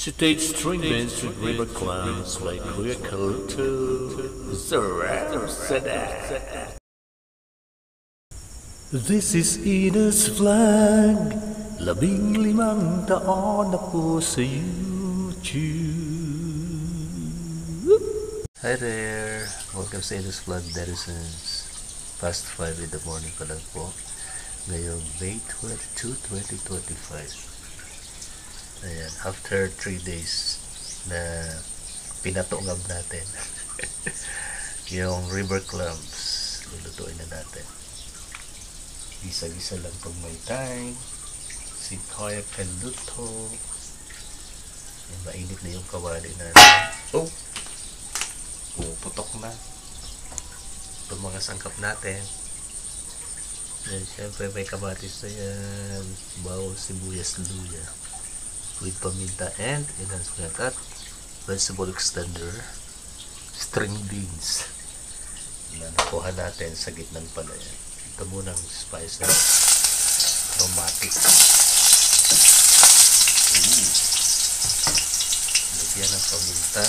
Stage string bands with river clowns like Kuya Kaluto, Sada. This is Ina's vlog, 15 taon na po sa YouTube. Hi there! Welcome sa Ina's vlog, Derisons. Past 5 in the morning pa lang po. Ngayong May 22, 2025. Ayan, after 3 days na pinatungab natin yung river clams, lulutuin na natin. Gisa-gisa lang pag may time. Si Kuya Kaluto. Mainit na yung kawali natin. Oh! Puputok na. Itong mga sangkap natin. And syempre may kamatis na yan. Bawang, sibuyas, luya. With paminta and enhancement at vegetable extender, string beans. Nakuha natin sa gitnang pala yan. Ito munang spice na aromatic. Lagyan ng paminta.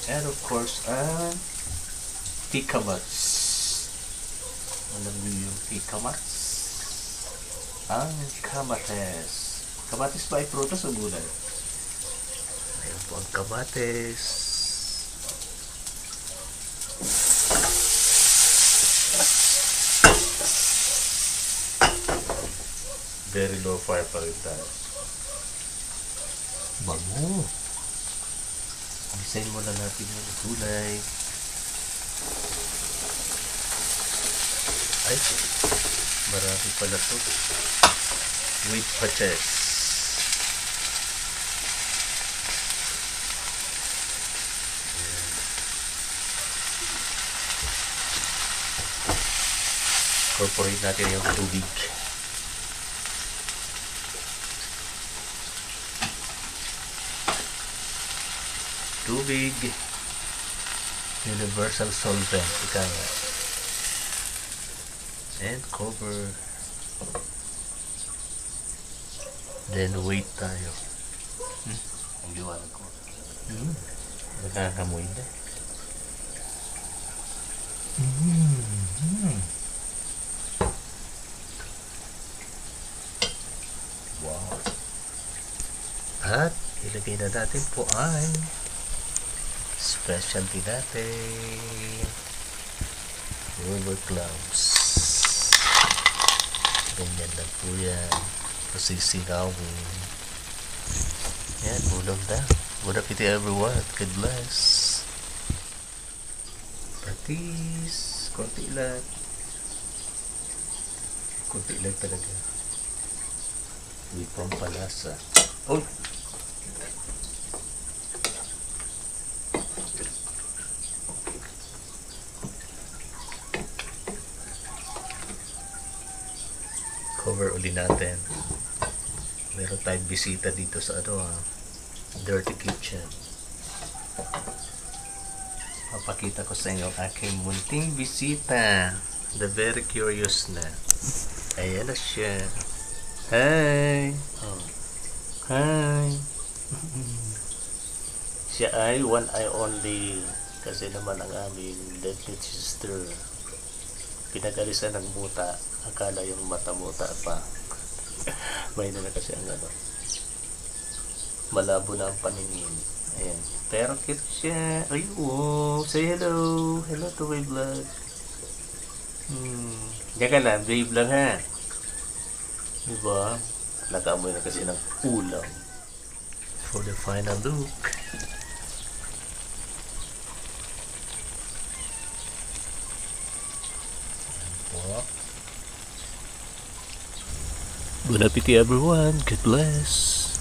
And of course, pikamats. Alam niyo yung pikamats? Ang kamates. Kamates ba ay prutas o gulay? Ayan po ang kamates. Very low fire pa rin tayo. Bango. Design muna natin yung gulay. Ay, marami pala to. With patches. Incorporate natin yung tubig. Tubig, universal solvent, ika nga. And cover. Then wait tayo. Ang liwanag ko. Nakakamoy na. Wow. At ilagay na natin po ay specialty natin, river clams. Ganyan lang po yan. Pasisigawin. Yan, ulam na. Good appetit everyone. God bless. Patis. Konti lang. Konti lang talaga. May pampalasa. Oh! Cover uli natin. Meron tayong bisita dito sa dirty kitchen. Papakita ko sa inyo ang aking munting bisita. The very curious na. Ayan na siya. Hi! Oh. Hi! Siya ay one eye only. Kasi naman ang aming deadly sister. Pinagalisan ng muta. Akala yung mata muta pa. May na kasi ang malabo na ang paningin. Ayan. Pero cute siya. Ay, wow. Say hello. Hello to my vlog. Diyan ka lang. Babe lang ha. Diba? Nakamoy na kasi ng ulam. For the final look. Bon appetit everyone. God bless.